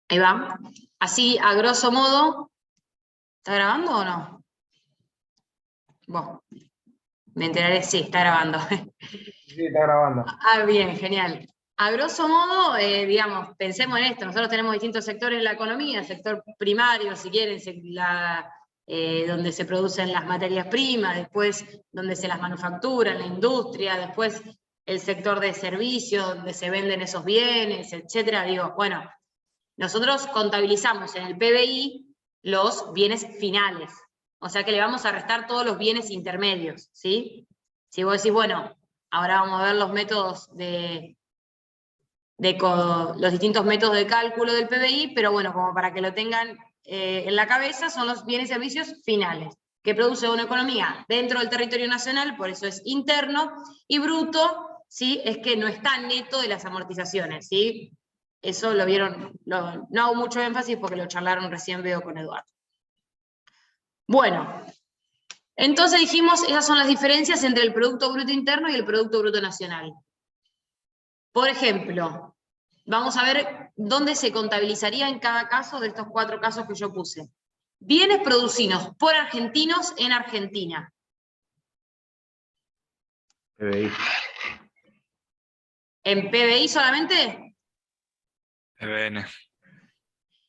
Ahí va. Así, a grosso modo, ¿está grabando o no? Bueno, me enteraré, sí, está grabando. Sí, está grabando. Bien, genial. A grosso modo, digamos, pensemos en esto, nosotros tenemos distintos sectores en la economía, el sector primario, si quieren, donde se producen las materias primas, después donde se las manufactura, en la industria, después el sector de servicios, donde se venden esos bienes, etcétera. Digo, bueno, nosotros contabilizamos en el PBI los bienes finales, o sea que le vamos a restar todos los bienes intermedios, ¿sí? Si vos decís, bueno, ahora vamos a ver los métodos los distintos métodos de cálculo del PBI, pero bueno, como para que lo tengan en la cabeza, son los bienes y servicios finales, que produce una economía dentro del territorio nacional, por eso es interno, y bruto, ¿sí? Es que no está neto de las amortizaciones, ¿sí? Eso lo vieron, no hago mucho énfasis porque lo charlaron recién, veo, con Eduardo. Bueno, entonces dijimos, esas son las diferencias entre el Producto Bruto Interno y el Producto Bruto Nacional. Por ejemplo, vamos a ver dónde se contabilizaría en cada caso de estos 4 casos que yo puse. Bienes producidos por argentinos en Argentina. PBI. ¿En PBI solamente? PBN.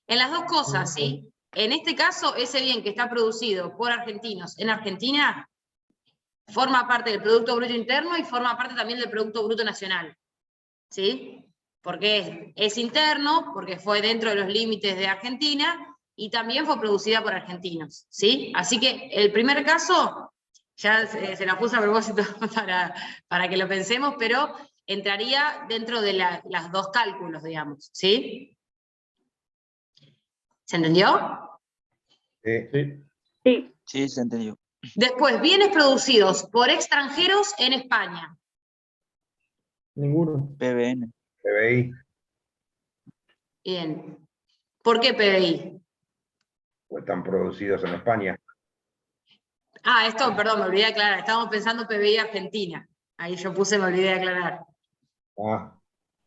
En las dos cosas, ¿sí? En este caso, ese bien que está producido por argentinos en Argentina forma parte del Producto Bruto Interno y forma parte también del Producto Bruto Nacional, ¿sí? Porque es interno, porque fue dentro de los límites de Argentina y también fue producida por argentinos, ¿sí? Así que el primer caso, ya se la puse a propósito para que lo pensemos, pero entraría dentro de las dos cálculos, digamos, ¿sí? ¿Se entendió? Sí. Sí, se entendió. Después, bienes producidos por extranjeros en España. Ninguno. PBN. PBI. Bien. ¿Por qué PBI? Pues están producidos en España. Ah, esto, perdón, me olvidé de aclarar. Estábamos pensando PBI Argentina. Ahí yo puse, me olvidé de aclarar. Ah,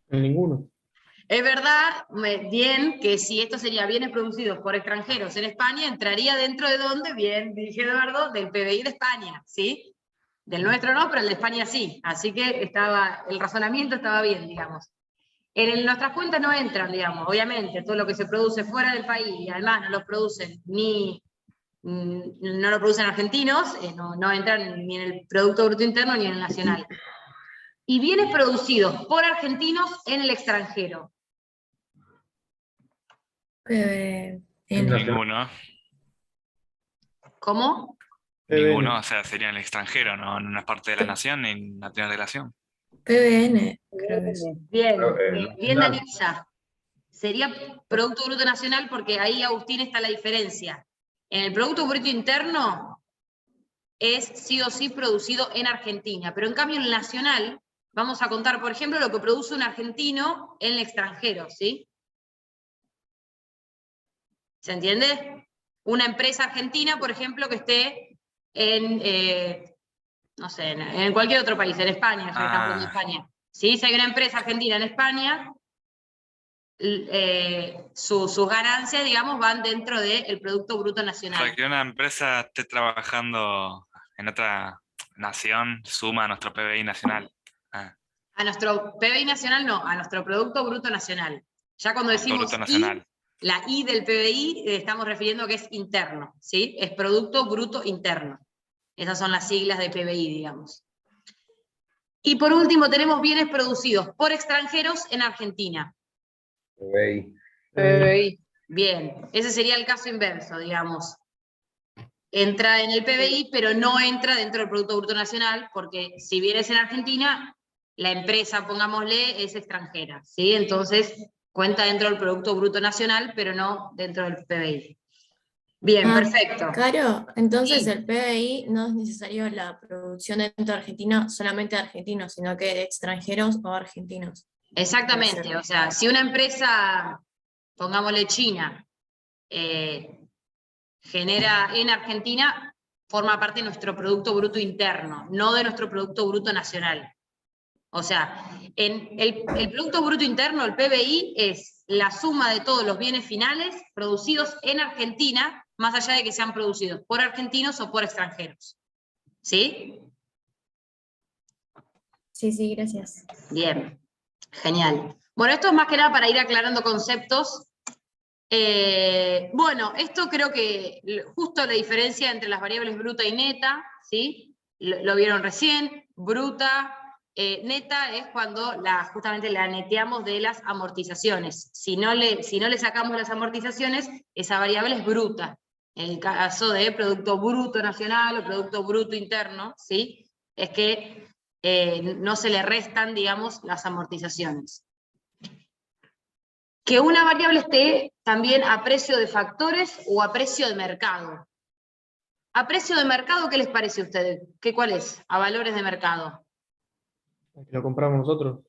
ninguno. Es verdad, bien, que si esto sería bienes producidos por extranjeros en España, entraría dentro de dónde, bien, dije Eduardo, del PBI de España, ¿sí? Del nuestro no, pero el de España sí. Así que el razonamiento estaba bien, digamos. En nuestras cuentas no entran, digamos, obviamente, todo lo que se produce fuera del país, y además no lo producen no lo producen argentinos, no entran ni en el Producto Bruto Interno ni en el nacional. Y bienes producidos por argentinos en el extranjero. Ninguno. ¿Cómo? Ninguno, o sea, sería en el extranjero, no es parte de la nación ni no tiene relación. PBN, creo que es. Bien, bien nacional. Danisa. Sería Producto Bruto Nacional porque ahí, Agustín, está la diferencia. En el Producto Bruto Interno es sí o sí producido en Argentina, pero en cambio en el nacional vamos a contar, por ejemplo, lo que produce un argentino en el extranjero, ¿sí? ¿Se entiende? Una empresa argentina, por ejemplo, que esté no sé, en cualquier otro país, en España, ya que estamos hablando de España. ¿Sí? Si hay una empresa argentina en España, sus ganancias, digamos, van dentro del Producto Bruto O Nacional. sea, que una empresa esté trabajando en otra nación suma a nuestro PBI nacional. Ah, A nuestro PBI nacional no, a nuestro Producto Bruto Nacional. Ya cuando Producto decimos Bruto I, Nacional. la I del PBI, estamos refiriendo que es interno, ¿sí? Es Producto Bruto Interno. Esas son las siglas de PBI, digamos. Y por último tenemos bienes producidos por extranjeros en Argentina. PBI. Bien, ese sería el caso inverso, digamos. Entra en el PBI, pero no entra dentro del Producto Bruto Nacional, porque si bien es en Argentina, la empresa, pongámosle, es extranjera, ¿sí? Entonces, cuenta dentro del Producto Bruto Nacional, pero no dentro del PBI. Bien, perfecto. Caro, entonces Sí. el PBI no es necesario la producción dentro de Argentina solamente de argentinos, sino que de extranjeros o argentinos. Exactamente, o sea, si una empresa, pongámosle China, genera en Argentina, forma parte de nuestro Producto Bruto Interno, no de nuestro Producto Bruto Nacional. O sea, el Producto Bruto Interno, el PBI, es la suma de todos los bienes finales producidos en Argentina, más allá de que sean producidos por argentinos o por extranjeros. ¿Sí? Sí, gracias. Bien, genial. Bueno, esto es más que nada para ir aclarando conceptos. Bueno, esto creo que justo la diferencia entre las variables bruta y neta, ¿sí? Lo vieron recién, bruta, neta es cuando justamente la neteamos de las amortizaciones. Si no le sacamos las amortizaciones, esa variable es bruta. En el caso de Producto Bruto Nacional o Producto Bruto Interno, ¿sí? Es que no se le restan, digamos, las amortizaciones. Que una variable esté también a precio de factores o a precio de mercado. ¿A precio de mercado qué les parece a ustedes? ¿Cuál es? A valores de mercado. Lo compramos nosotros.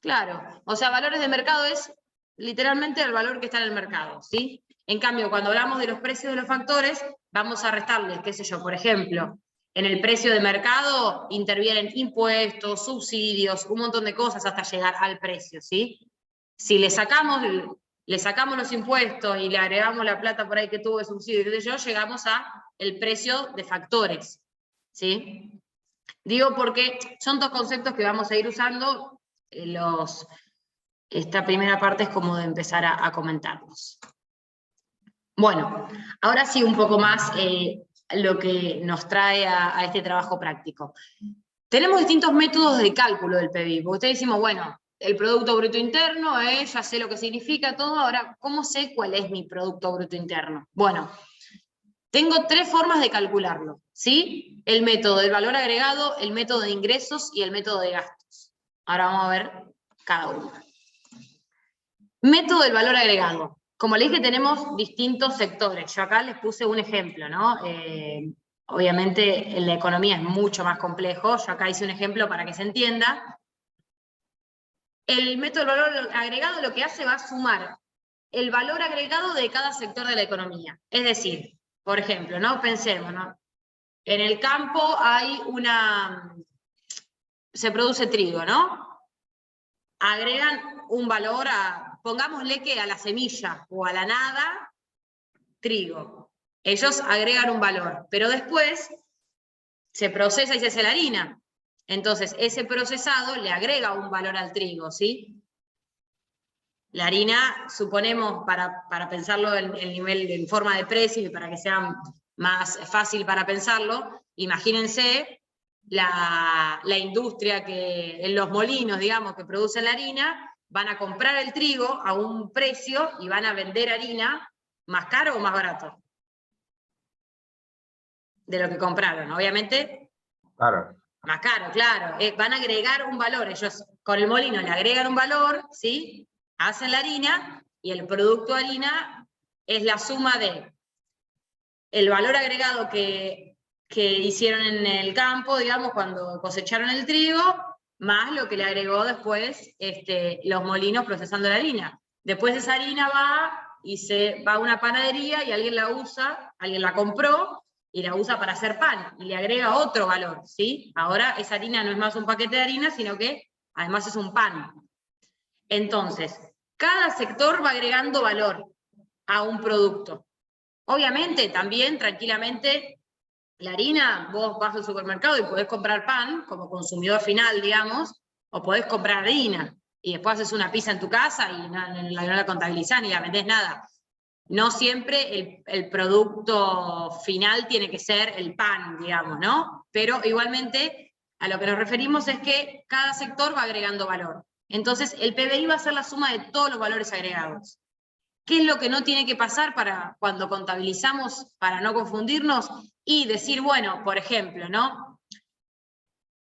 Claro, o sea, valores de mercado es literalmente el valor que está en el mercado, ¿sí? En cambio, cuando hablamos de los precios de los factores, vamos a restarles, qué sé yo, por ejemplo, en el precio de mercado intervienen impuestos, subsidios, un montón de cosas hasta llegar al precio, ¿sí? Si le sacamos los impuestos y le agregamos la plata por ahí que tuvo de subsidio, qué sé yo, llegamos a el precio de factores, ¿sí? Digo porque son dos conceptos que vamos a ir usando, esta primera parte es como de empezar a comentarlos. Bueno, ahora sí un poco más lo que nos trae a este trabajo práctico. Tenemos distintos métodos de cálculo del PBI, porque ustedes decimos, bueno, el Producto Bruto Interno, ya sé lo que significa todo, ahora, ¿cómo sé cuál es mi Producto Bruto Interno? Bueno, tengo tres formas de calcularlo, ¿sí? El método del valor agregado, el método de ingresos y el método de gastos. Ahora vamos a ver cada uno. Método del valor agregado. Como les dije, tenemos distintos sectores. Yo acá les puse un ejemplo, ¿no? Obviamente en la economía es mucho más complejo. Yo acá hice un ejemplo para que se entienda. El método del valor agregado lo que hace va a sumar el valor agregado de cada sector de la economía. Es decir, por ejemplo, ¿no? Pensemos, ¿no? En el campo se produce trigo, ¿no? Agregan un valor pongámosle que a la semilla o a la nada, trigo. Ellos agregan un valor, pero después se procesa y se hace la harina. Entonces, ese procesado le agrega un valor al trigo, ¿sí? La harina, suponemos, para pensarlo en forma de precio y para que sea más fácil para pensarlo, imagínense la industria en los molinos, digamos, que producen la harina, van a comprar el trigo a un precio y van a vender harina más caro o más barato de lo que compraron. Obviamente, Claro. más caro, claro. Van a agregar un valor. Ellos con el molino le agregan un valor, ¿sí? Hacen la harina y el producto harina es la suma de el valor agregado que hicieron en el campo, digamos, cuando cosecharon el trigo, más lo que le agregó después los molinos procesando la harina. Después esa harina va a una panadería y alguien la usa, alguien la compró y la usa para hacer pan y le agrega otro valor, ¿sí? Ahora esa harina no es más un paquete de harina, sino que además es un pan. Entonces, cada sector va agregando valor a un producto. Obviamente, también, tranquilamente, la harina, vos vas al supermercado y podés comprar pan, como consumidor final, digamos, o podés comprar harina, y después haces una pizza en tu casa y no la contabilizás ni la vendés nada. No siempre el producto final tiene que ser el pan, digamos, ¿no? Pero igualmente, a lo que nos referimos es que cada sector va agregando valor. Entonces, el PBI va a ser la suma de todos los valores agregados. ¿Qué es lo que no tiene que pasar cuando contabilizamos, para no confundirnos? Y decir, bueno, por ejemplo, ¿no?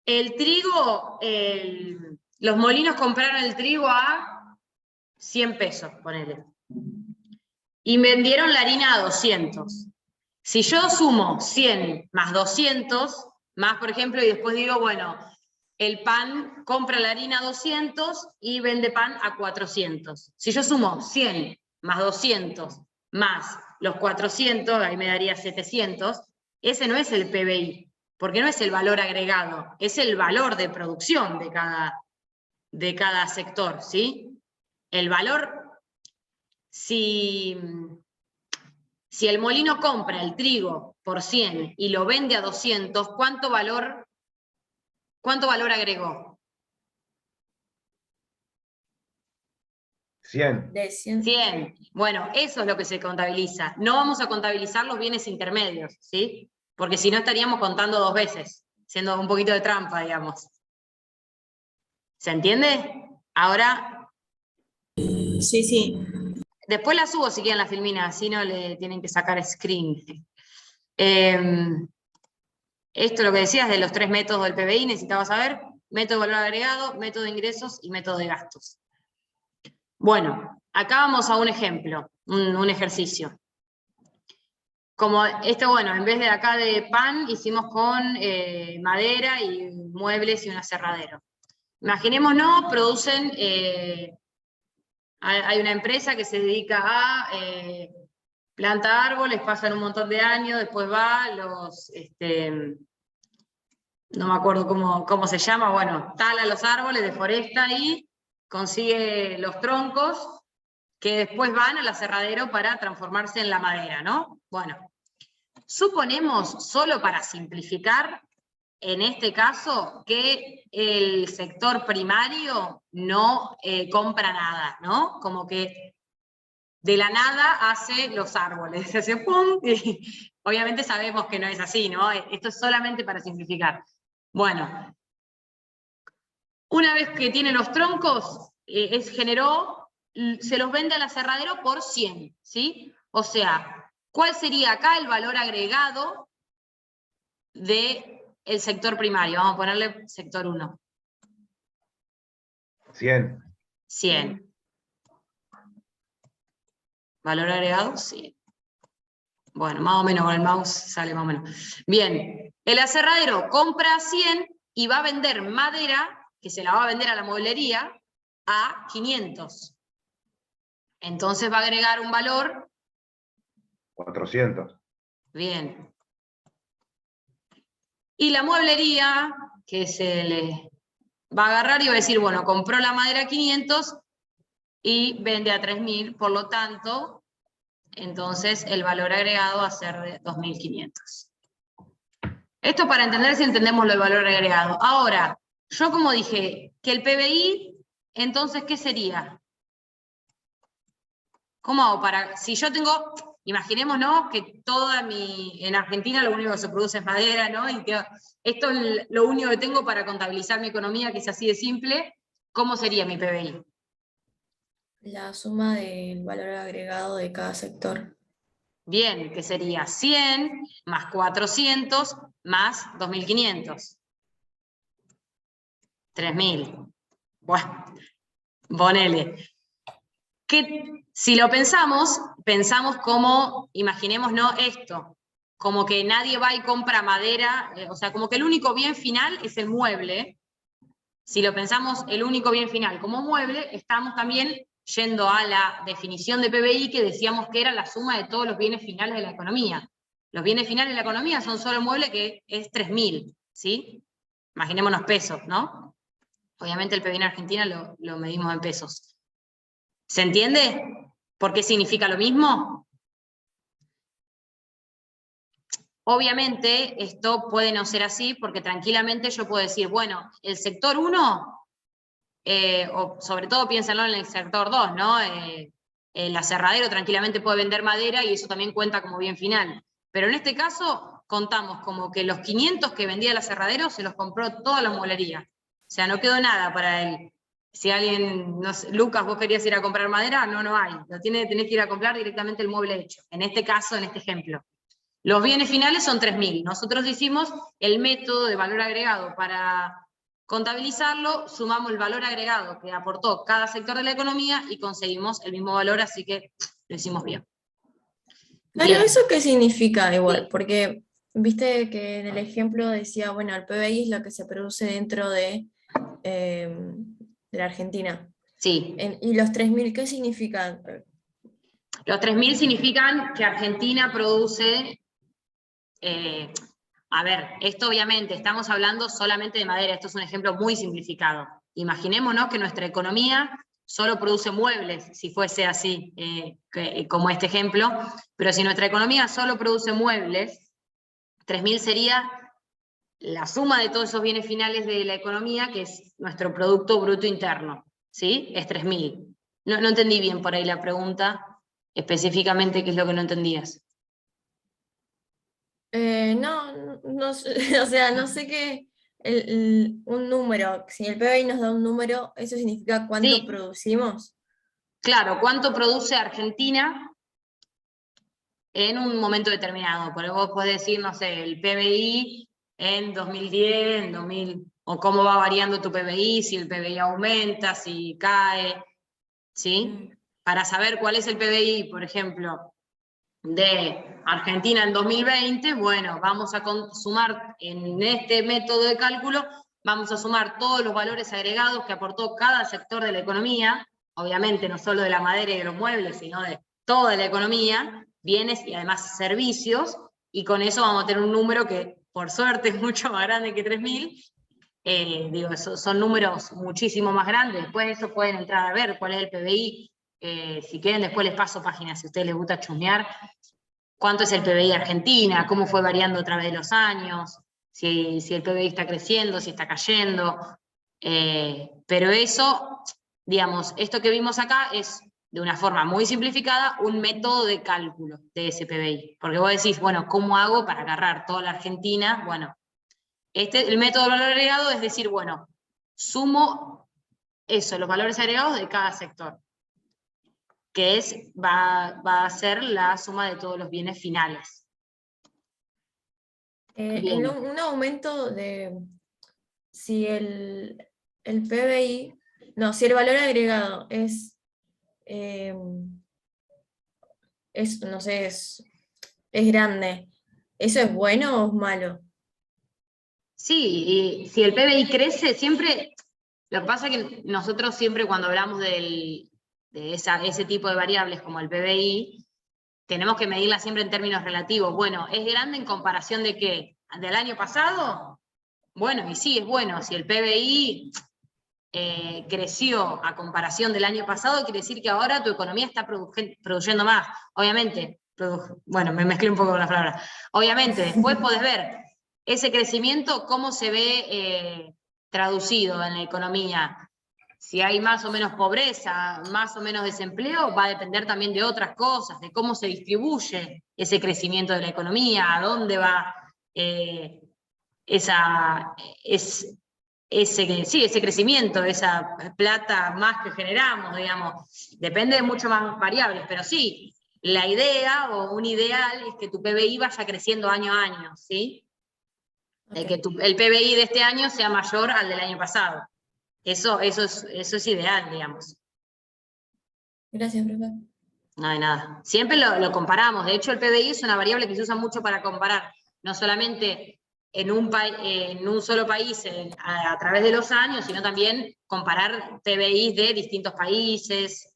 El trigo, los molinos compraron el trigo a 100 pesos, ponele. Y vendieron la harina a 200. Si yo sumo 100 más 200, más por ejemplo, y después digo, bueno, el pan compra la harina a 200 y vende pan a 400. Si yo sumo 100 más 200 más los 400, ahí me daría 700, ese no es el PBI. porque no es el valor agregado, es el valor de producción de cada sector, ¿sí? El valor, si el molino compra el trigo por 100 y lo vende a 200, ¿cuánto valor agregó? 100. De 100. 100. Bueno, eso es lo que se contabiliza. No vamos a contabilizar los bienes intermedios, ¿sí? Porque si no estaríamos contando 2 veces, siendo un poquito de trampa, digamos. ¿Se entiende? Ahora, Sí, sí. después la subo si quieren la filmina, así no le tienen que sacar screen. Esto lo que decías de los 3 métodos del PBI, necesitabas saber: método de valor agregado, método de ingresos y método de gastos. Bueno, acá vamos a un ejemplo, un ejercicio. Como esto, bueno, en vez de acá de pan, hicimos con madera y muebles y un aserradero. Imaginémonos, producen, hay una empresa que se dedica a planta árboles, pasan un montón de años, después va, no me acuerdo cómo se llama, bueno, tala los árboles, deforesta y consigue los troncos que después van al aserradero para transformarse en la madera, ¿no? Bueno, suponemos, solo para simplificar, en este caso, que el sector primario no compra nada, ¿no? Como que de la nada hace los árboles, se hace ¡pum! Y obviamente sabemos que no es así, ¿no? Esto es solamente para simplificar. Bueno, una vez que tiene los troncos, se los vende al aserradero por 100, ¿sí? O sea, ¿cuál sería acá el valor agregado del sector primario? Vamos a ponerle sector 1. 100. 100. ¿Valor agregado? Sí. Bueno, más o menos con el mouse sale más o menos. Bien, el aserradero compra 100 y va a vender madera, que se la va a vender a la mueblería, a 500. Entonces va a agregar un valor. 400. Bien. Y la mueblería, que se le va a agarrar y va a decir, bueno, compró la madera a 500 y vende a 3.000, por lo tanto, entonces el valor agregado va a ser de 2.500. Esto para entender si entendemos lo del valor agregado. Ahora, yo como dije, que el PBI, entonces, ¿qué sería? ¿Cómo hago para, si yo tengo, imaginémonos que en Argentina lo único que se produce es madera, ¿no? Y que esto es lo único que tengo para contabilizar mi economía, que es así de simple, ¿cómo sería mi PBI? La suma del valor agregado de cada sector. Bien, que sería 100 más 400 más 2.500. 3.000. Bueno, ponele. Que si lo pensamos como, imaginémonos esto, como que nadie va y compra madera, o sea, como que el único bien final es el mueble. Si lo pensamos el único bien final como mueble, estamos también yendo a la definición de PBI que decíamos que era la suma de todos los bienes finales de la economía. Los bienes finales de la economía son solo el mueble, que es 3.000, ¿sí? Imaginémonos pesos, ¿no? Obviamente el PBI en Argentina lo medimos en pesos. ¿Se entiende? ¿Por qué significa lo mismo? Obviamente esto puede no ser así, porque tranquilamente yo puedo decir, bueno, el sector 1, o sobre todo piénsenlo en el sector 2, ¿no? El aserradero tranquilamente puede vender madera y eso también cuenta como bien final. Pero en este caso contamos como que los 500 que vendía el aserradero se los compró toda la mueblería. O sea, no quedó nada para él. Si alguien, no sé, Lucas, vos querías ir a comprar madera, no hay. Tenés que ir a comprar directamente el mueble hecho. En este caso, en este ejemplo. Los bienes finales son 3.000. Nosotros hicimos el método de valor agregado para contabilizarlo, sumamos el valor agregado que aportó cada sector de la economía y conseguimos el mismo valor, así que lo hicimos bien. Claro, Bien. ¿eso qué significa igual? Sí. Porque viste que en el ejemplo decía, bueno, el PBI es lo que se produce dentro de la Argentina. Sí. ¿Y los 3.000 qué significan? Los 3.000 significan que Argentina produce, A ver, esto obviamente, estamos hablando solamente de madera, esto es un ejemplo muy simplificado. Imaginémonos que nuestra economía solo produce muebles, si fuese así, como este ejemplo, pero si nuestra economía solo produce muebles, 3.000 sería la suma de todos esos bienes finales de la economía, que es nuestro Producto Bruto Interno, ¿sí? Es 3.000. No entendí bien por ahí la pregunta, específicamente qué es lo que no entendías. No sé, o sea, no sé qué, un número, si el PBI nos da un número, ¿eso significa cuánto Sí, producimos? claro, ¿cuánto produce Argentina en un momento determinado? Porque vos podés decir, no sé, el PBI en 2010, en 2000, o cómo va variando tu PBI, si el PBI aumenta, si cae, ¿sí? Para saber cuál es el PBI, por ejemplo, de Argentina en 2020, bueno, vamos a sumar en este método de cálculo, vamos a sumar todos los valores agregados que aportó cada sector de la economía, obviamente no solo de la madera y de los muebles, sino de toda la economía, bienes y además servicios, y con eso vamos a tener un número que por suerte es mucho más grande que 3.000, digo, son números muchísimo más grandes, después de eso pueden entrar a ver cuál es el PBI, si quieren después les paso páginas si a ustedes les gusta chusmear, cuánto es el PBI de Argentina, cómo fue variando a través de los años, si el PBI está creciendo, si está cayendo, pero eso, digamos, esto que vimos acá es, de una forma muy simplificada, un método de cálculo de ese PBI, porque vos decís, bueno, ¿cómo hago para agarrar toda la Argentina? Bueno, el método de valor agregado es decir, bueno, sumo eso, los valores agregados de cada sector, que va a ser la suma de todos los bienes finales. Bien. Un aumento de, si el PBI, no, si el valor agregado no sé, es grande, ¿eso es bueno o es malo? Sí, y si el PBI crece, siempre, lo que pasa es que nosotros siempre cuando hablamos de ese tipo de variables como el PBI, tenemos que medirla siempre en términos relativos. Bueno, ¿es grande en comparación de qué? ¿Del año pasado? Bueno, y sí, es bueno. Si el PBI creció a comparación del año pasado, quiere decir que ahora tu economía está produciendo más. Obviamente, bueno, me mezclé un poco con las palabras. Obviamente, después podés ver ese crecimiento, cómo se ve traducido en la economía. Si hay más o menos pobreza, más o menos desempleo, va a depender también de otras cosas, de cómo se distribuye ese crecimiento de la economía, a dónde va ese crecimiento, esa plata más que generamos, digamos. Depende de muchas más variables, pero sí, la idea o un ideal es que tu PBI vaya creciendo año a año, ¿sí? De que el PBI de este año sea mayor al del año pasado. Eso es ideal, digamos. Gracias, profe. No hay nada. Siempre lo comparamos. De hecho, el PBI es una variable que se usa mucho para comparar, no solamente en un solo país a través de los años, sino también comparar PBI de distintos países.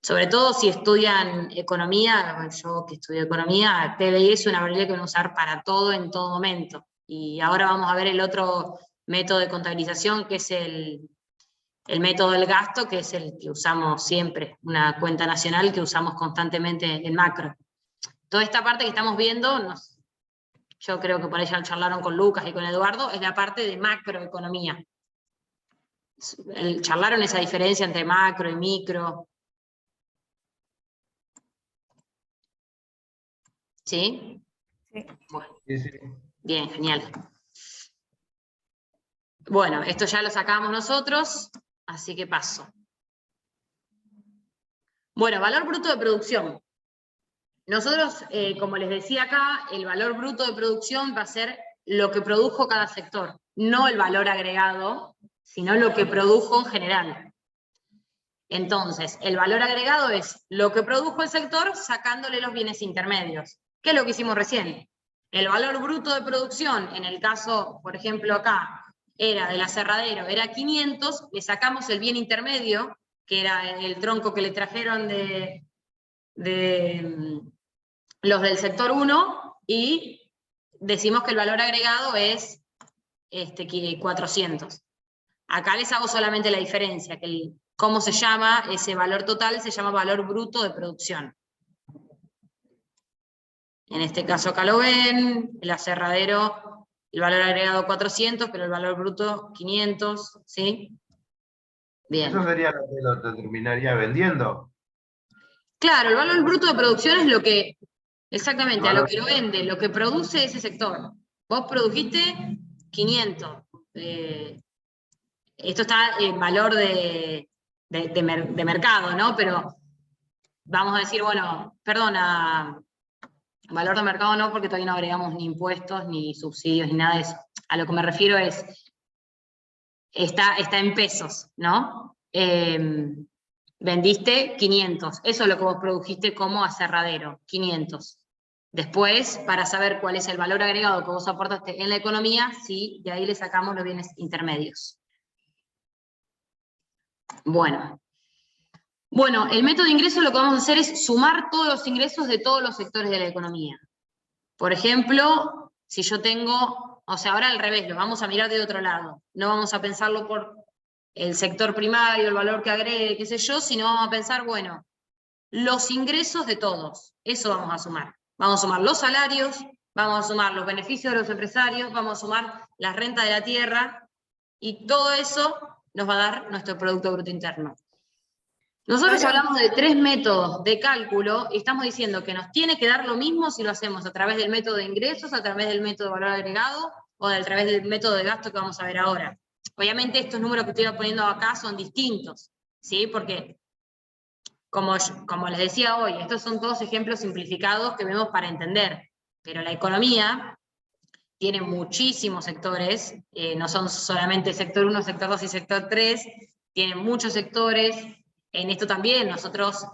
Sobre todo si estudian economía, yo que estudio economía, PBI es una variable que van a usar para todo en todo momento. Y ahora vamos a ver el otro método de contabilización, que es el método del gasto, que es el que usamos siempre, una cuenta nacional que usamos constantemente en macro. Toda esta parte que estamos viendo, yo creo que por ahí ya charlaron con Lucas y con Eduardo, es la parte de macroeconomía. Charlaron esa diferencia entre macro y micro. ¿Sí? Sí. Bueno, Sí, sí. bien, genial. Bueno, esto ya lo sacamos nosotros, así que paso. Bueno, valor bruto de producción. Nosotros, como les decía acá, el valor bruto de producción va a ser lo que produjo cada sector, no el valor agregado, sino lo que produjo en general. Entonces, el valor agregado es lo que produjo el sector sacándole los bienes intermedios, que es lo que hicimos recién. El valor bruto de producción, en el caso, por ejemplo, acá, era del aserradero, era 500, le sacamos el bien intermedio, que era el tronco que le trajeron de los del sector 1, y decimos que el valor agregado es 400. Acá les hago solamente la diferencia, que cómo se llama ese valor total, se llama valor bruto de producción. En este caso acá lo ven, el aserradero, el valor agregado 400, pero el valor bruto 500, ¿sí? Bien. Eso sería lo que lo terminaría vendiendo. Claro, el valor bruto de producción es lo que, exactamente, a lo Valor- que lo vende, lo que produce ese sector. Vos produjiste 500. Esto está en valor de mercado, ¿no? Pero vamos a decir, bueno, perdona, valor de mercado no, porque todavía no agregamos ni impuestos, ni subsidios, ni nada de eso. A lo que me refiero es, está en pesos, ¿no? Vendiste 500, eso es lo que vos produjiste como aserradero, 500. Después, para saber cuál es el valor agregado que vos aportaste en la economía, sí, de ahí le sacamos los bienes intermedios. Bueno, el método de ingreso lo que vamos a hacer es sumar todos los ingresos de todos los sectores de la economía. Por ejemplo, si yo tengo, o sea, ahora al revés, lo vamos a mirar de otro lado. No vamos a pensarlo por el sector primario, el valor que agregue, qué sé yo, sino vamos a pensar, bueno, los ingresos de todos, eso vamos a sumar. Vamos a sumar los salarios, vamos a sumar los beneficios de los empresarios, vamos a sumar la renta de la tierra, y todo eso nos va a dar nuestro Producto Bruto Interno. Nosotros hablamos de 3 métodos de cálculo y estamos diciendo que nos tiene que dar lo mismo si lo hacemos a través del método de ingresos, a través del método de valor agregado o a través del método de gasto que vamos a ver ahora. Obviamente estos números que estoy poniendo acá son distintos, ¿sí? Porque, como les decía hoy, estos son todos ejemplos simplificados que vemos para entender, pero la economía tiene muchísimos sectores, no son solamente sector 1, sector 2 y sector 3, tiene muchos sectores. En esto también nosotros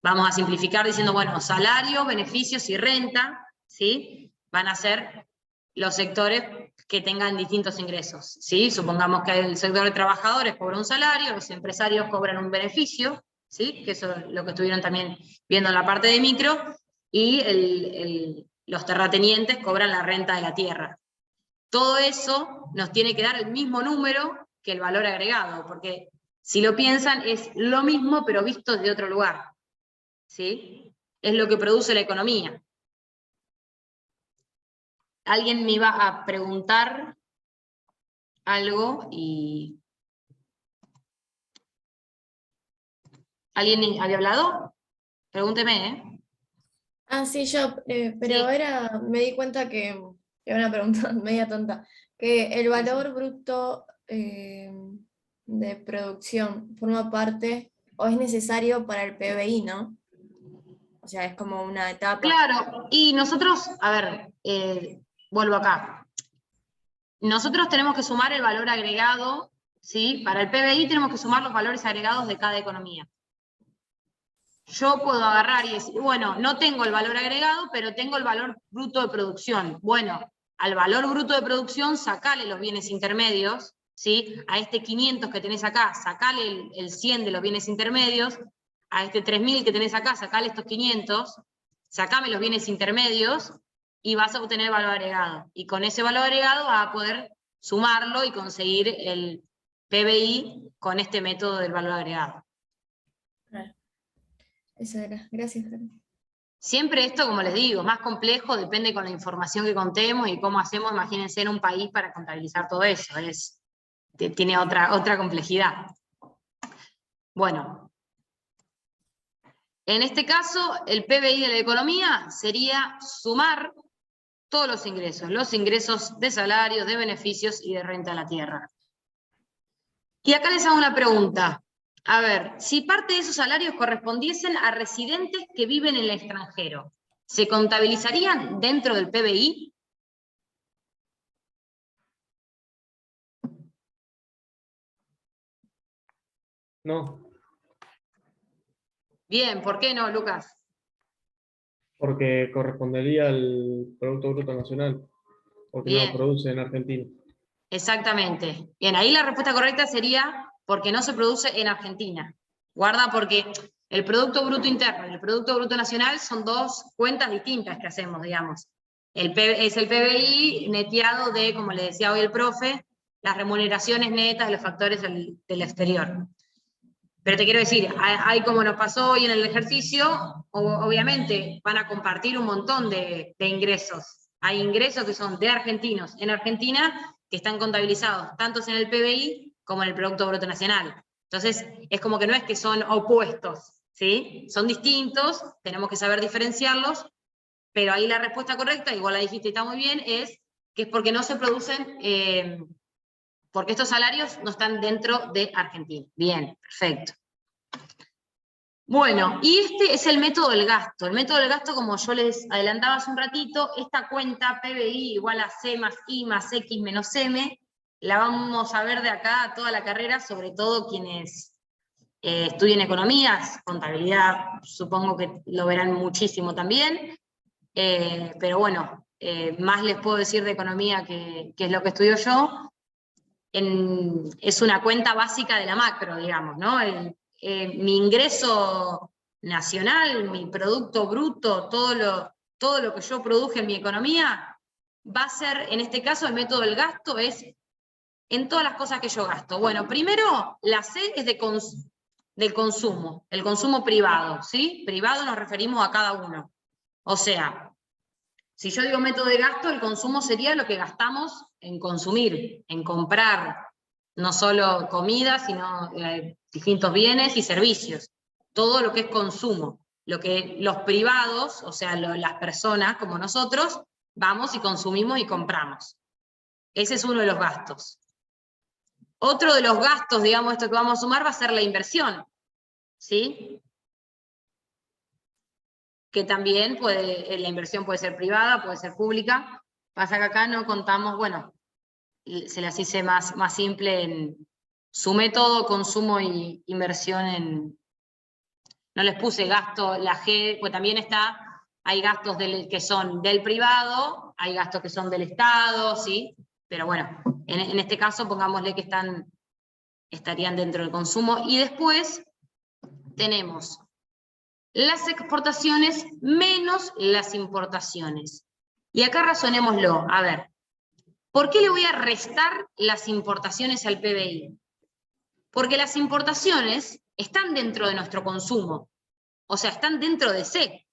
vamos a simplificar diciendo, bueno, salario, beneficios y renta, ¿sí? Van a ser los sectores que tengan distintos ingresos, ¿sí? Supongamos que el sector de trabajadores cobra un salario, los empresarios cobran un beneficio, ¿sí? Que eso es lo que estuvieron también viendo en la parte de micro, y los terratenientes cobran la renta de la tierra. Todo eso nos tiene que dar el mismo número que el valor agregado, porque si lo piensan, es lo mismo, pero visto desde otro lugar, ¿sí? Es lo que produce la economía. Alguien me iba a preguntar algo y... ¿Alguien había hablado? Pregúnteme, ¿eh? Ah, sí, yo, pero Sí. me di cuenta que era una pregunta media tonta, que el valor bruto de producción forma parte o es necesario para el PBI, ¿no? O sea, es como una etapa. Claro, y nosotros, a ver, vuelvo acá. Nosotros tenemos que sumar el valor agregado, ¿sí? Para el PBI tenemos que sumar los valores agregados de cada economía. Yo puedo agarrar y decir, bueno, no tengo el valor agregado, pero tengo el valor bruto de producción. Bueno, al valor bruto de producción, sacale los bienes intermedios, ¿sí? A este 500 que tenés acá, sacale el 100 de los bienes intermedios, a este 3000 que tenés acá, sacale estos 500, sacame los bienes intermedios, y vas a obtener valor agregado. Y con ese valor agregado vas a poder sumarlo y conseguir el PBI con este método del valor agregado. Claro. Eso era. Gracias, Karen. Siempre esto, como les digo, más complejo, depende con la información que contemos y cómo hacemos, imagínense en un país para contabilizar todo eso, tiene otra complejidad. Bueno, en este caso, el PBI de la economía sería sumar todos los ingresos de salarios, de beneficios y de renta a la tierra. Y acá les hago una pregunta. A ver, si parte de esos salarios correspondiesen a residentes que viven en el extranjero, ¿se contabilizarían dentro del PBI? No, Bien, ¿por qué no, Lucas? porque correspondería al Producto Bruto Nacional, porque no Bien. lo produce en Argentina. Exactamente. Bien, ahí la respuesta correcta sería porque no se produce en Argentina. Guarda, porque el Producto Bruto Interno y el Producto Bruto Nacional son dos cuentas distintas que hacemos, digamos. Es el PBI neteado de, como le decía hoy el profe, las remuneraciones netas de los factores del exterior. Pero te quiero decir, hay como nos pasó hoy en el ejercicio, obviamente van a compartir un montón de ingresos. Hay ingresos que son de argentinos en Argentina que están contabilizados tanto en el PBI como en el Producto Bruto Nacional. Entonces, es como que no es que son opuestos, ¿sí? Son distintos, tenemos que saber diferenciarlos, pero ahí la respuesta correcta, igual la dijiste y está muy bien, es que es porque no se producen, porque estos salarios no están dentro de Argentina. Bien, perfecto. Bueno, y este es el método del gasto. El método del gasto, como yo les adelantaba hace un ratito, esta cuenta PBI igual a C más I más X menos M, la vamos a ver de acá a toda la carrera, sobre todo quienes estudien economías, contabilidad, supongo que lo verán muchísimo también, pero bueno, más les puedo decir de economía que es lo que estudio yo. Es una cuenta básica de la macro, digamos, ¿no? Mi ingreso nacional, mi producto bruto, todo lo que yo produje en mi economía, va a ser, en este caso, el método del gasto es en todas las cosas que yo gasto. Bueno, primero, la C es del consumo, el consumo privado, ¿sí? Privado nos referimos a cada uno. O sea, si yo digo método de gasto, el consumo sería lo que gastamos en consumir, en comprar, no solo comida, sino distintos bienes y servicios. Todo lo que es consumo. Lo que los privados, o sea, las personas como nosotros, vamos y consumimos y compramos. Ese es uno de los gastos. Otro de los gastos, digamos, esto que vamos a sumar, va a ser la inversión, ¿sí? Que también la inversión puede ser privada, puede ser pública. Pasa que acá no contamos, bueno, se las hice más simple en sumé todo, consumo y inversión no les puse gasto, la G, pues también hay gastos que son del privado, hay gastos que son del Estado, ¿sí? Pero bueno, en este caso pongámosle que estarían dentro del consumo. Y después tenemos las exportaciones menos las importaciones. Y acá razonémoslo, a ver, ¿por qué le voy a restar las importaciones al PBI? Porque las importaciones están dentro de nuestro consumo, o sea, están dentro de C.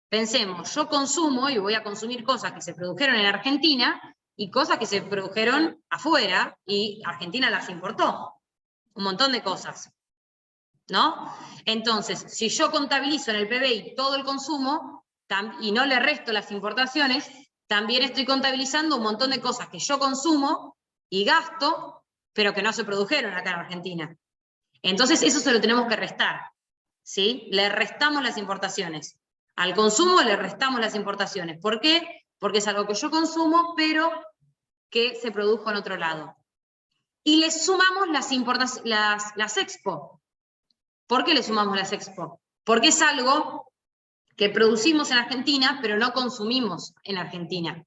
Pensemos, yo consumo y voy a consumir cosas que se produjeron en Argentina y cosas que se produjeron afuera y Argentina las importó. Un montón de cosas, ¿no? Entonces, si yo contabilizo en el PBI todo el consumo y no le resto las importaciones, también estoy contabilizando un montón de cosas que yo consumo y gasto, pero que no se produjeron acá en Argentina. Entonces eso se lo tenemos que restar, ¿sí? Le restamos las importaciones. Al consumo le restamos las importaciones. ¿Por qué? Porque es algo que yo consumo, pero que se produjo en otro lado. Y le sumamos las expo. ¿Por qué le sumamos las expo? Porque es algo que producimos en Argentina, pero no consumimos en Argentina.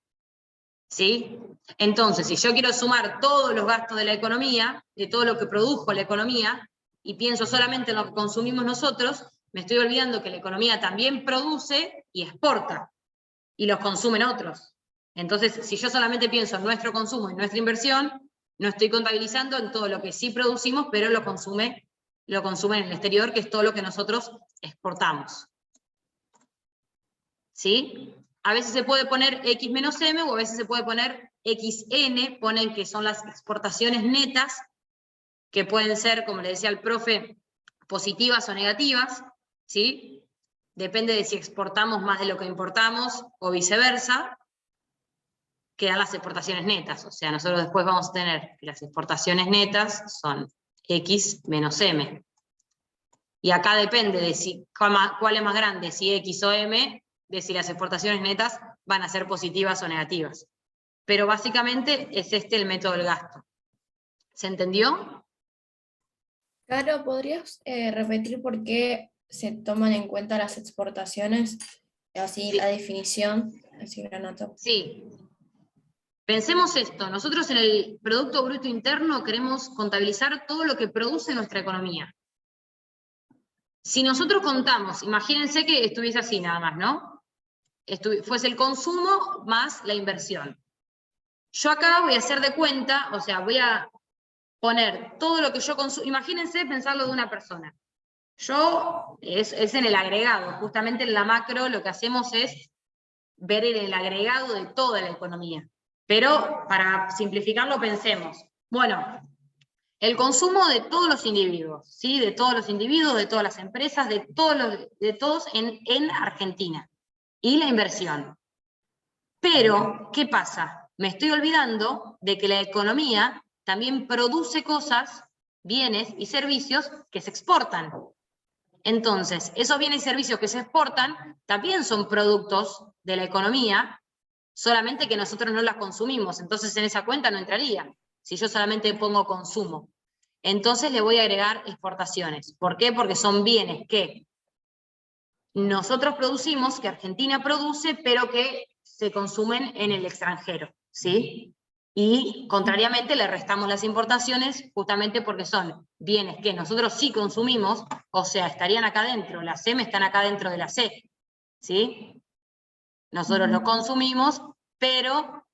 ¿Sí? Entonces, si yo quiero sumar todos los gastos de la economía, de todo lo que produjo la economía, y pienso solamente en lo que consumimos nosotros, me estoy olvidando que la economía también produce y exporta, y los consumen otros. Entonces, si yo solamente pienso en nuestro consumo y nuestra inversión, no estoy contabilizando en todo lo que sí producimos, pero lo consumen en el exterior, que es todo lo que nosotros exportamos. ¿Sí? A veces se puede poner X menos M, o a veces se puede poner XN, ponen que son las exportaciones netas, que pueden ser, como le decía el profe, positivas o negativas, ¿sí? Depende de si exportamos más de lo que importamos, o viceversa, quedan las exportaciones netas. O sea, nosotros después vamos a tener que las exportaciones netas son X menos M. Y acá depende de cuál es más grande, si X o M, de si las exportaciones netas van a ser positivas o negativas. Pero básicamente es el método del gasto. ¿Se entendió? Claro, ¿podrías repetir por qué se toman en cuenta las exportaciones? Así Sí. la definición, así lo anoto. Sí. Pensemos esto, nosotros en el Producto Bruto Interno queremos contabilizar todo lo que produce nuestra economía. Si nosotros contamos, imagínense que estuviese así nada más, ¿no? fuese el consumo más la inversión. Yo acá voy a hacer de cuenta, o sea, voy a poner todo lo que yo consumo. Imagínense pensarlo de una persona. Es en el agregado, justamente en la macro lo que hacemos es ver en el agregado de toda la economía. Pero para simplificarlo pensemos, bueno, el consumo de todos los individuos, ¿sí? De todos los individuos, de todas las empresas, de todos en Argentina. Y la inversión. Pero, ¿qué pasa? Me estoy olvidando de que la economía también produce cosas, bienes y servicios que se exportan. Entonces, esos bienes y servicios que se exportan también son productos de la economía, solamente que nosotros no las consumimos. Entonces, en esa cuenta no entraría, si yo solamente pongo consumo. Entonces, le voy a agregar exportaciones. ¿Por qué? Porque son bienes que nosotros producimos, que Argentina produce, pero que se consumen en el extranjero, ¿sí? Y contrariamente le restamos las importaciones justamente porque son bienes que nosotros sí consumimos, o sea, estarían acá dentro, las CEM están acá dentro de la C, ¿sí? Nosotros lo consumimos, pero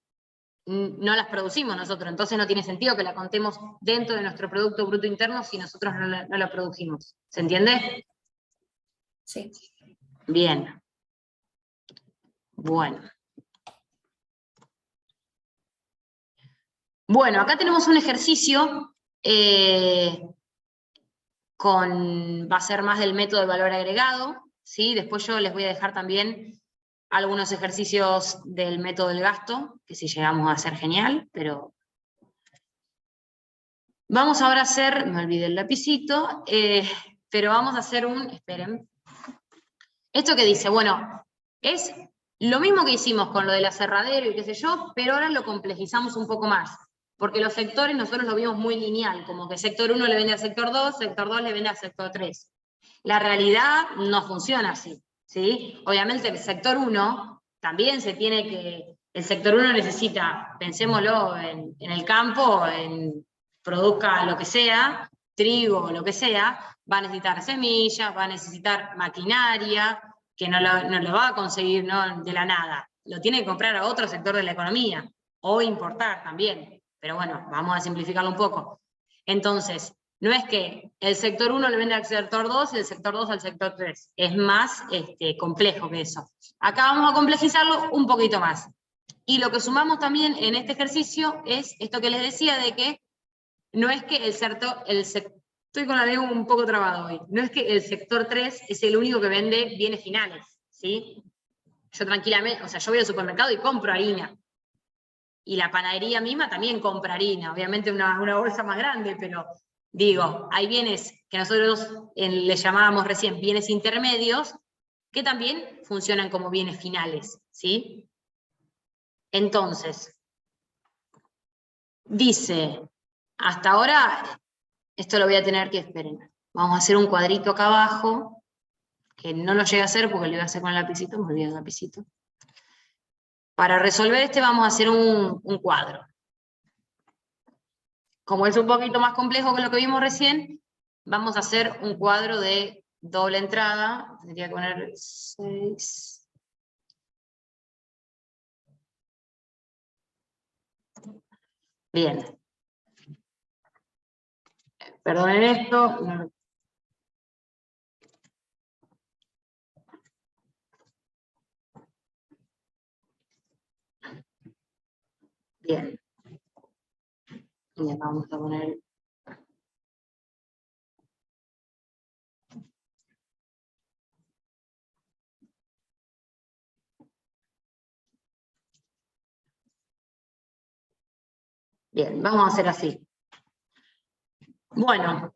no las producimos nosotros, entonces no tiene sentido que la contemos dentro de nuestro Producto Bruto Interno si nosotros no la produjimos. ¿Se entiende? Sí. Bien. Bueno. Bueno, acá tenemos un ejercicio va a ser más del método de valor agregado, ¿sí? Después yo les voy a dejar también algunos ejercicios del método del gasto, que si llegamos a hacer genial, pero... Vamos ahora a hacer, me olvidé el lapicito, pero vamos a hacer esperen. Esto que dice, bueno, es lo mismo que hicimos con lo del aserradero y qué sé yo, pero ahora lo complejizamos un poco más. Porque los sectores nosotros lo vimos muy lineal, como que sector 1 le vende al sector 2, sector 2 le vende al sector 3. La realidad no funciona así, ¿sí? Obviamente el sector 1 también el sector 1 necesita, pensémoslo en el campo, produzca lo que sea, trigo, lo que sea, va a necesitar semillas, va a necesitar maquinaria, que no lo va a conseguir, ¿no?, de la nada. Lo tiene que comprar a otro sector de la economía, o importar también. Pero bueno, vamos a simplificarlo un poco. Entonces, no es que el sector 1 le vende al sector 2 y el sector 2 al sector 3. Es más complejo que eso. Acá vamos a complejizarlo un poquito más. Y lo que sumamos también en este ejercicio es esto que les decía de que no es que estoy con la lengua un poco trabado hoy, no es que el sector 3 es el único que vende bienes finales, ¿sí? Yo tranquilamente, o sea, yo voy al supermercado y compro harina. Y la panadería misma también compra harina, obviamente una bolsa más grande, pero digo, hay bienes que nosotros le llamábamos recién bienes intermedios, que también funcionan como bienes finales, ¿sí? Entonces, dice, hasta ahora, esto lo voy a tener que esperar. Vamos a hacer un cuadrito acá abajo, que no lo llegué a hacer porque lo iba a hacer con el lapicito, me olvidé el lapicito. Para resolver vamos a hacer un cuadro. Como es un poquito más complejo que lo que vimos recién, vamos a hacer un cuadro de doble entrada. Tendría que poner 6. Bien. Perdonen esto. Bien. Bien, vamos a poner... Bien, vamos a hacer así. Bueno,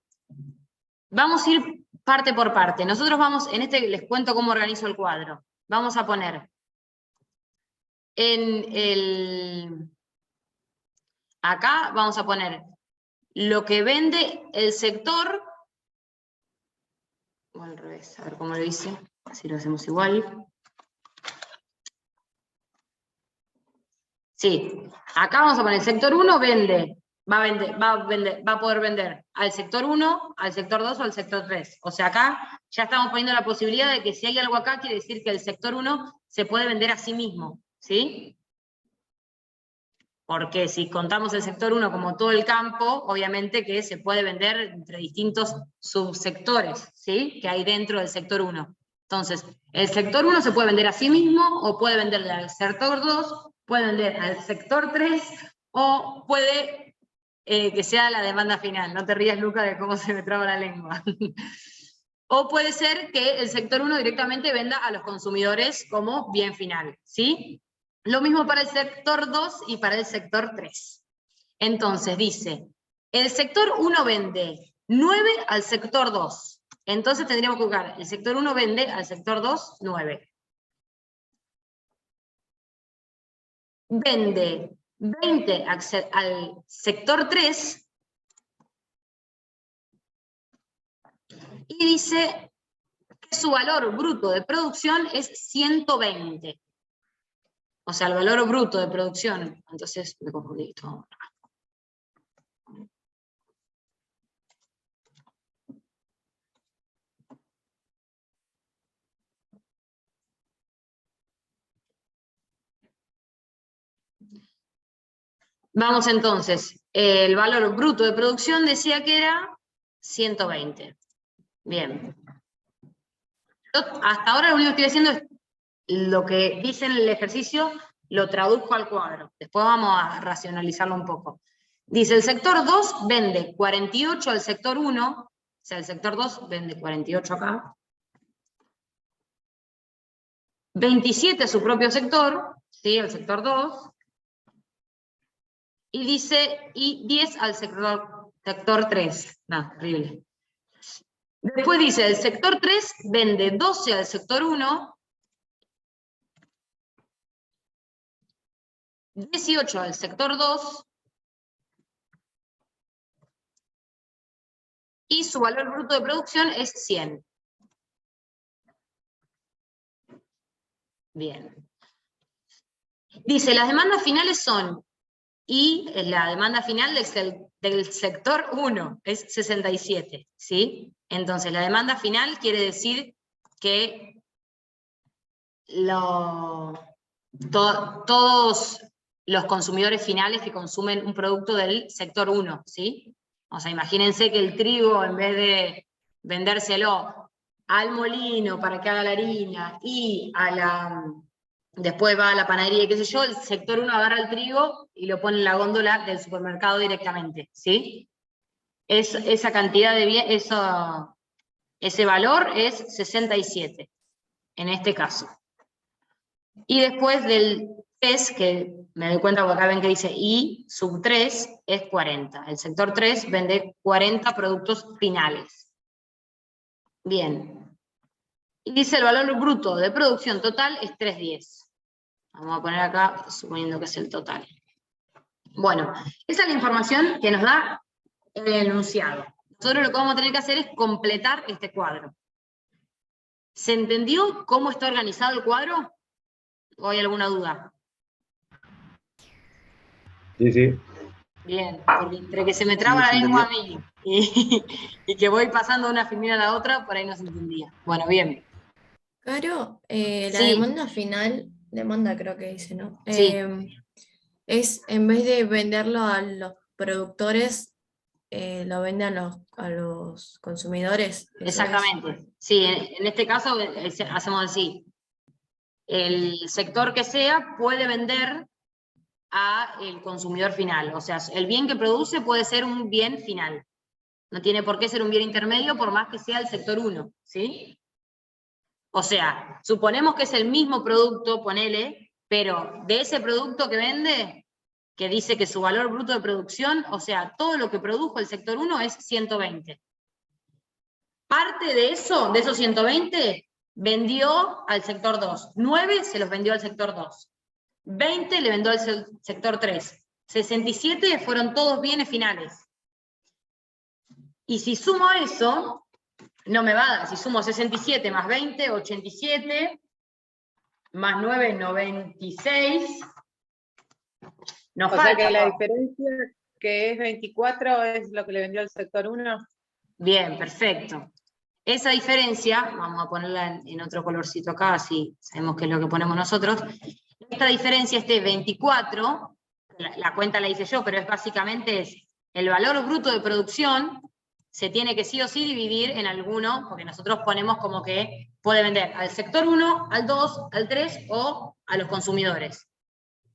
vamos a ir parte por parte. Nosotros vamos, les cuento cómo organizo el cuadro. Vamos a poner acá vamos a poner lo que vende el sector, o al revés, a ver cómo lo hice, así lo hacemos igual. Sí, acá vamos a poner el sector 1 vende va a poder vender al sector 1, al sector 2 o al sector 3. O sea, acá ya estamos poniendo la posibilidad de que si hay algo acá, quiere decir que el sector 1 se puede vender a sí mismo, ¿sí? Porque si contamos el sector 1 como todo el campo, obviamente que se puede vender entre distintos subsectores, ¿sí? Que hay dentro del sector 1. Entonces, el sector 1 se puede vender a sí mismo, o puede venderle al sector 2, puede vender al sector 3, o puede que sea la demanda final. No te rías, Luca, de cómo se me traba la lengua. O puede ser que el sector 1 directamente venda a los consumidores como bien final, ¿sí? Lo mismo para el sector 2 y para el sector 3. Entonces dice, el sector 1 vende 9 al sector 2. Entonces tendríamos que buscar, el sector 1 vende al sector 2, 9. Vende 20 al sector 3. Y dice que su valor bruto de producción es 120. O sea, el valor bruto de producción. Entonces me confundí todo. Vamos entonces, el valor bruto de producción decía que era 120. Bien. Yo hasta ahora lo único que estoy haciendo es lo que dice en el ejercicio, lo traduzco al cuadro. Después vamos a racionalizarlo un poco. Dice, el sector 2 vende 48 al sector 1, o sea, el sector 2 vende 48 acá. 27 a su propio sector, ¿sí? El sector 2. Y dice, y 10 al sector 3. No, horrible. Después dice, el sector 3 vende 12 al sector 1, 18 al sector 2, y su valor bruto de producción es 100. Bien. Dice, las demandas finales son, y la demanda final del sector 1 es 67, ¿sí? Entonces, la demanda final quiere decir que todos los consumidores finales que consumen un producto del sector 1, ¿sí? O sea, imagínense que el trigo, en vez de vendérselo al molino para que haga la harina y después va a la panadería y qué sé yo, el sector 1 agarra el trigo y lo pone en la góndola del supermercado directamente, ¿sí? Esa cantidad de bien, ese valor es 67, en este caso. Y después del 3, que me doy cuenta porque acá ven que dice I sub 3, es 40. El sector 3 vende 40 productos finales. Bien. Y dice el valor bruto de producción total es 310. Vamos a poner acá, suponiendo que es el total. Bueno, esa es la información que nos da el enunciado. Nosotros lo que vamos a tener que hacer es completar este cuadro. ¿Se entendió cómo está organizado el cuadro? ¿O hay alguna duda? Sí, sí. Bien, porque entre que se me traba la Sí, se lengua a entendió. mí y que voy pasando de una filmina a la otra, por ahí no se entendía. Bueno, bien. Caro, la Sí, demanda final, demanda creo que dice, ¿no? sí, Es en vez de venderlo a los productores, lo vende a los consumidores. Eso es. exactamente. Sí, en este caso hacemos así. El sector que sea puede vender al consumidor final. O sea, el bien que produce puede ser un bien final. No tiene por qué ser un bien intermedio, por más que sea el sector 1, ¿sí? O sea, suponemos que es el mismo producto, ponele, pero de ese producto que vende, que dice que su valor bruto de producción, o sea, todo lo que produjo el sector 1 es 120. Parte de eso, de esos 120, vendió al sector 2. 9 se los vendió al sector 2. 20 le vendió al sector 3. 67 fueron todos bienes finales. Y si sumo eso, no me va a dar. Si sumo 67 más 20, 87, más 9, 96. Nos O falta. sea que la diferencia que es 24, es lo que le vendió al sector 1. Bien, perfecto. Esa diferencia, vamos a ponerla en otro colorcito acá, así sabemos qué es lo que ponemos nosotros. Esta diferencia, este 24, la cuenta la hice yo, pero es básicamente el valor bruto de producción, se tiene que sí o sí dividir en alguno, porque nosotros ponemos como que puede vender al sector 1, al 2, al 3 o a los consumidores.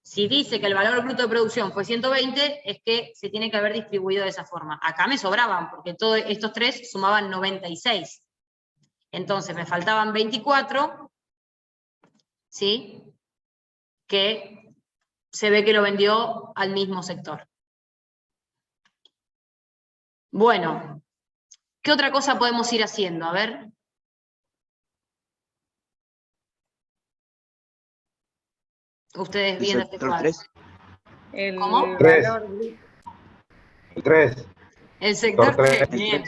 Si dice que el valor bruto de producción fue 120, es que se tiene que haber distribuido de esa forma. Acá me sobraban, porque todos estos tres sumaban 96. Entonces me faltaban 24, ¿sí? Que se ve que lo vendió al mismo sector. Bueno, ¿qué otra cosa podemos ir haciendo? A ver. Ustedes viendo este cuadro. El ¿Cómo? Tres. valor bruto. El 3. El sector 3, tres. bien.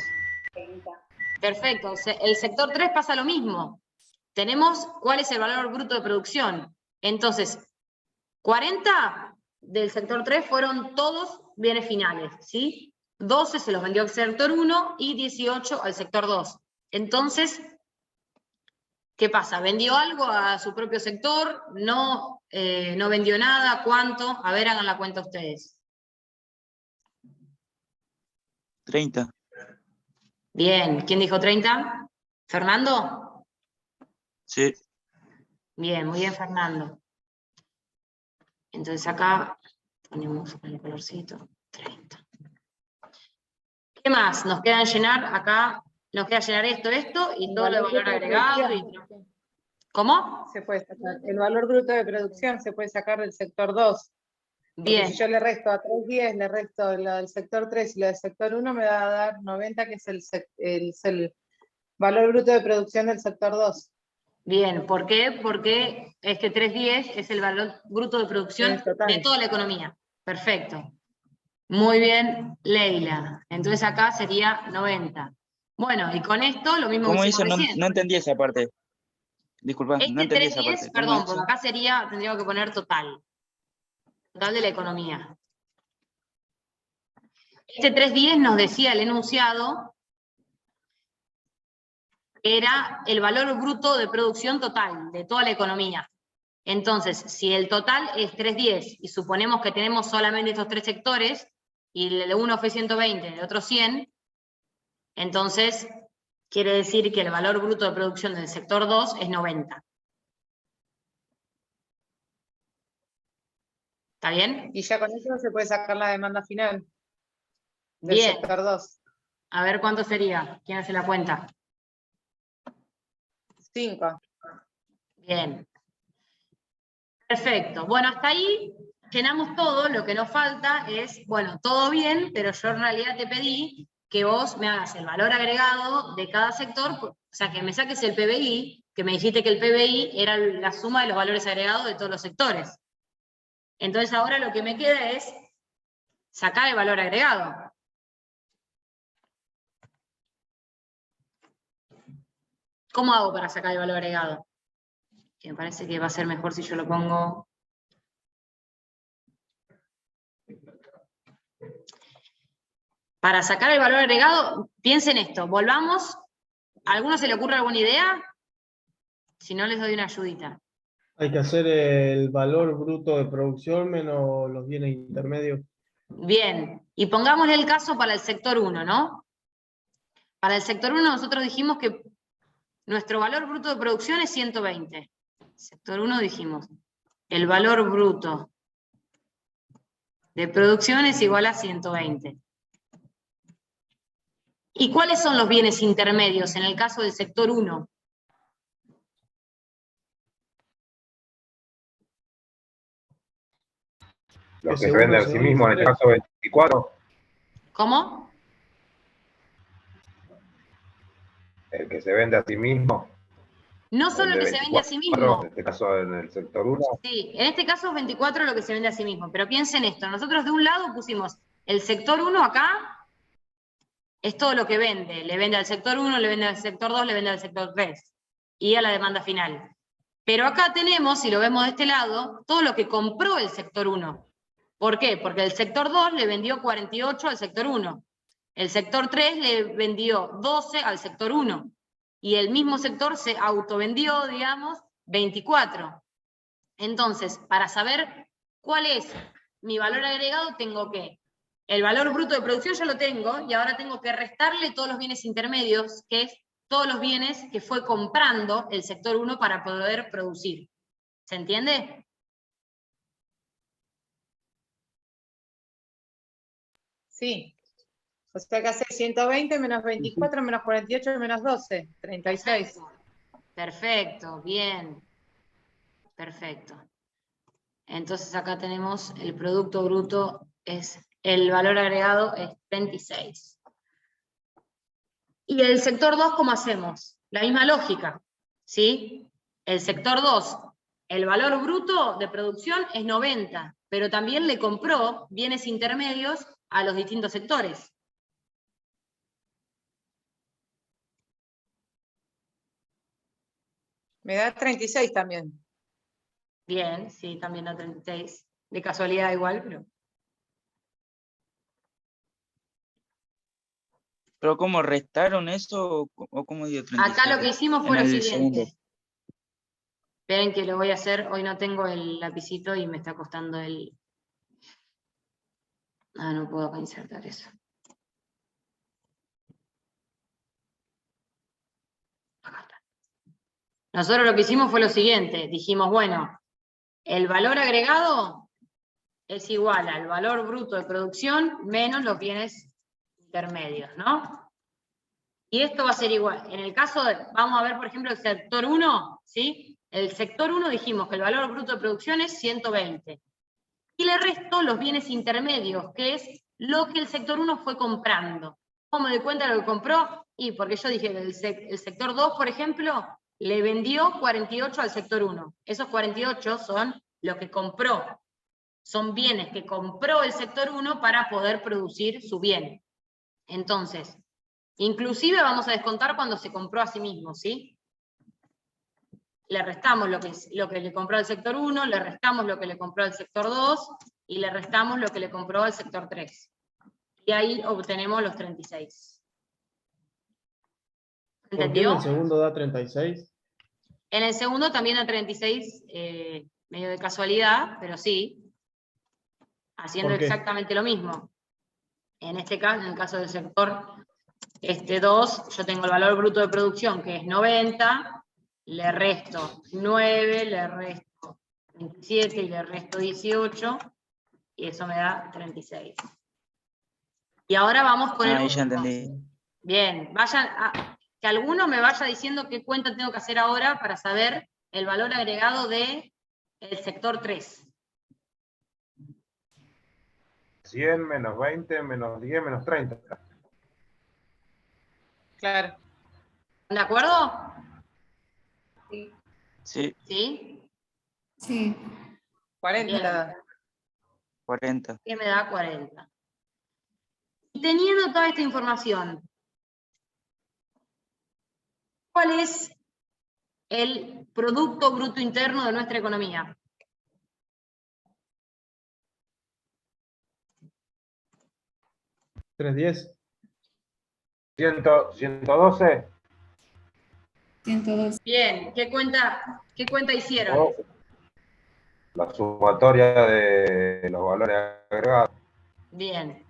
Perfecto, el sector 3 pasa lo mismo. Tenemos cuál es el valor bruto de producción. Entonces, 40 del sector 3 fueron todos bienes finales, ¿sí? 12 se los vendió al sector 1 y 18 al sector 2. Entonces, ¿qué pasa? ¿Vendió algo a su propio sector? ¿No, no vendió nada? ¿Cuánto? A ver, hagan la cuenta ustedes. 30. Bien, ¿quién dijo 30? ¿Fernando? Sí. Bien, muy bien, Fernando. Entonces acá ponemos el colorcito, 30. ¿Qué más? Nos queda llenar acá, nos queda llenar esto y todo lo de valor agregado. ¿Cómo? Se puede sacar. El valor bruto de producción se puede sacar del sector 2. Porque Bien, si yo le resto a 310, le resto lo del sector 3 y lo del sector 1, me va a dar 90, que es el valor bruto de producción del sector 2. bien. ¿Por qué? Porque este 310 es el valor bruto de producción de toda la economía. Perfecto. Muy bien, Leila. Entonces acá sería 90. Bueno, y con esto lo mismo que ¿Cómo hizo? hicimos No, recién. no entendí esa parte. Disculpa, no Este entendí esa 310, parte. ¿Cómo perdón, hizo? porque acá tendríamos que poner total. Total de la economía. Este 310 nos decía el enunciado que era el valor bruto de producción total de toda la economía. Entonces, si el total es 310 y suponemos que tenemos solamente estos tres sectores, y el de uno fue 120 y el otro 100, entonces quiere decir que el valor bruto de producción del sector 2 es 90. ¿Está bien? Y ya con eso se puede sacar la demanda final del Bien. sector 2. A ver cuánto sería. ¿Quién hace la cuenta? 5. Bien. Perfecto. Bueno, hasta ahí llenamos todo. Lo que nos falta es, bueno, todo bien, pero yo en realidad te pedí que vos me hagas el valor agregado de cada sector, o sea, que me saques el PBI, que me dijiste que el PBI era la suma de los valores agregados de todos los sectores. Entonces ahora lo que me queda es sacar el valor agregado. ¿Cómo hago para sacar el valor agregado? Que me parece que va a ser mejor si yo lo pongo. Para sacar el valor agregado, piensen esto, volvamos. ¿A alguno se le ocurre alguna idea? Si no, les doy una ayudita. Hay que hacer el valor bruto de producción menos los bienes intermedios. Bien, y pongámosle el caso para el sector 1, ¿no? Para el sector 1 nosotros dijimos que nuestro valor bruto de producción es 120. Sector 1 dijimos, el valor bruto de producción es igual a 120. ¿Y cuáles son los bienes intermedios en el caso del sector 1? Lo que se vende a sí mismo, en el caso 24. ¿Cómo? El que se vende a sí mismo. No solo el que se vende a sí mismo. En este caso, en el sector 1. Sí, en este caso es 24 lo que se vende a sí mismo, pero piensen esto, nosotros de un lado pusimos el sector 1 acá, es todo lo que vende, le vende al sector 1, le vende al sector 2, le vende al sector 3, y a la demanda final. Pero acá tenemos, si lo vemos de este lado, todo lo que compró el sector 1. ¿Por qué? Porque el sector 2 le vendió 48 al sector 1. El sector 3 le vendió 12 al sector 1. Y el mismo sector se autovendió, digamos, 24. Entonces, para saber cuál es mi valor agregado, tengo que, el valor bruto de producción ya lo tengo, y ahora tengo que restarle todos los bienes intermedios, que es todos los bienes que fue comprando el sector 1 para poder producir. ¿Se entiende? Sí. O sea que hace 120 menos 24 menos 48 menos 12, 36. Perfecto, bien. Perfecto. Entonces acá tenemos el producto bruto, el valor agregado es 36. Y el sector 2, ¿cómo hacemos? La misma lógica, ¿sí? El sector 2, el valor bruto de producción es 90, pero también le compró bienes intermedios a los distintos sectores. Me da 36 también. Bien, sí, también da 36. De casualidad igual, pero... ¿Pero cómo restaron eso o cómo dio 36? Acá lo que hicimos fue En lo el segundo. siguiente. Esperen que lo voy a hacer, hoy no tengo el lapicito y me está costando el... Ah, no puedo acá insertar eso. Acá está. Nosotros lo que hicimos fue lo siguiente, dijimos, bueno, el valor agregado es igual al valor bruto de producción menos los bienes intermedios, ¿no? Y esto va a ser igual. En el caso de, vamos a ver, por ejemplo, el sector 1, ¿sí? El sector 1 dijimos que el valor bruto de producción es 120. Y le resto los bienes intermedios, que es lo que el sector 1 fue comprando. ¿Cómo me doy cuenta de lo que compró? Y porque yo dije que el sector 2, por ejemplo, le vendió 48 al sector 1. Esos 48 son lo que compró. Son bienes que compró el sector 1 para poder producir su bien. Entonces, inclusive vamos a descontar cuando se compró a sí mismo, ¿sí? Le restamos lo que le compró al sector 1, le restamos lo que le compró al sector 2, y le restamos lo que le compró al sector 3. Y ahí obtenemos los 36. ¿Por qué en ¿Entendió? el segundo da 36? En el segundo también da 36, medio de casualidad, pero sí, haciendo ¿Por qué? exactamente lo mismo. En este caso, en el caso del sector 2, yo tengo el valor bruto de producción, que es 90, le resto 9, le resto 27 y le resto 18, y eso me da 36. Y ahora vamos con el Ah, ya último. entendí. Bien, que alguno me vaya diciendo qué cuenta tengo que hacer ahora para saber el valor agregado del sector 3. 100 menos 20 menos 10 menos 30. Claro. ¿De acuerdo? Sí. ¿Sí? Sí. 40. 40. ¿Qué me da 40? Y teniendo toda esta información, ¿cuál es el Producto Bruto Interno de nuestra economía? ¿310? 112. 102. Bien, ¿qué cuenta hicieron? O la sumatoria de los valores agregados. Bien.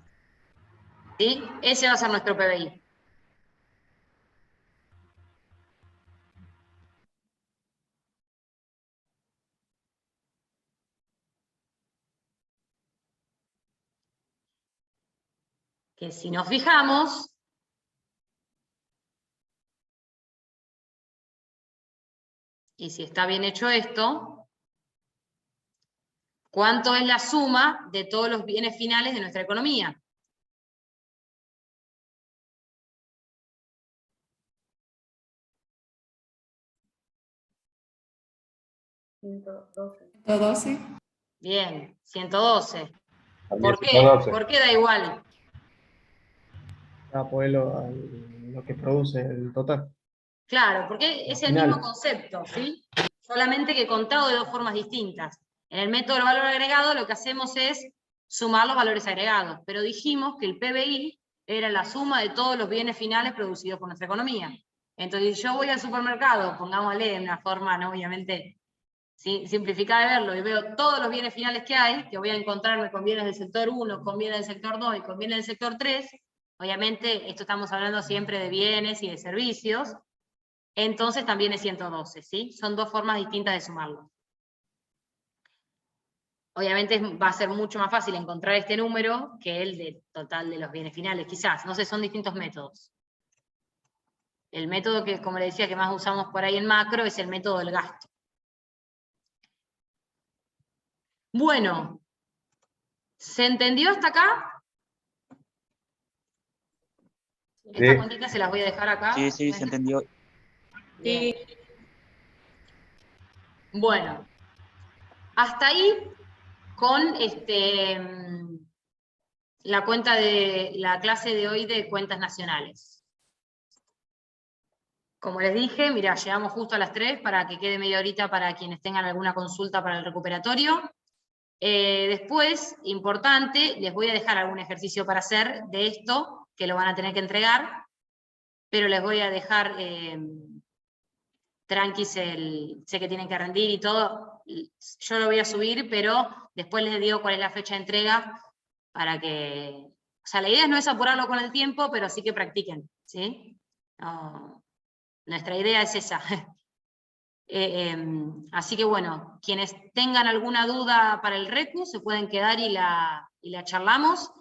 ¿Sí? Ese va a ser nuestro PBI. Que si nos fijamos, y si está bien hecho esto, ¿cuánto es la suma de todos los bienes finales de nuestra economía? ¿112? Bien, 112. También ¿Por qué? 112. ¿Por qué da igual? Pues lo que produce el total. Claro, porque es el Final. mismo concepto, ¿sí? Solamente que contado de dos formas distintas. En el método del valor agregado lo que hacemos es sumar los valores agregados, pero dijimos que el PBI era la suma de todos los bienes finales producidos por nuestra economía. Entonces, si yo voy al supermercado, pongámosle de una forma, ¿no? Obviamente, ¿sí?, simplificada de verlo, y veo todos los bienes finales que hay, que voy a encontrarme con bienes del sector 1, con bienes del sector 2 y con bienes del sector 3, obviamente, esto estamos hablando siempre de bienes y de servicios, entonces también es 112, ¿sí? Son dos formas distintas de sumarlo. Obviamente va a ser mucho más fácil encontrar este número que el de total de los bienes finales, quizás, no sé, son distintos métodos. El método que, como le decía, que más usamos por ahí en macro es el método del gasto. Bueno, ¿se entendió hasta acá? Estas Sí. cuentitas se las voy a dejar acá. Sí, sí, se entendió. Bien. Bueno, hasta ahí con la cuenta de la clase de hoy de cuentas nacionales. Como les dije, mira, llegamos justo a las 3 para que quede media horita para quienes tengan alguna consulta para el recuperatorio. Después, importante, les voy a dejar algún ejercicio para hacer de esto, que lo van a tener que entregar, pero les voy a dejar tranquis, sé que tienen que rendir y todo, yo lo voy a subir, pero después les digo cuál es la fecha de entrega, para que, o sea, la idea no es apurarlo con el tiempo, pero sí que practiquen, ¿sí? No, nuestra idea es esa. Así que bueno, quienes tengan alguna duda para el recu, se pueden quedar y la charlamos.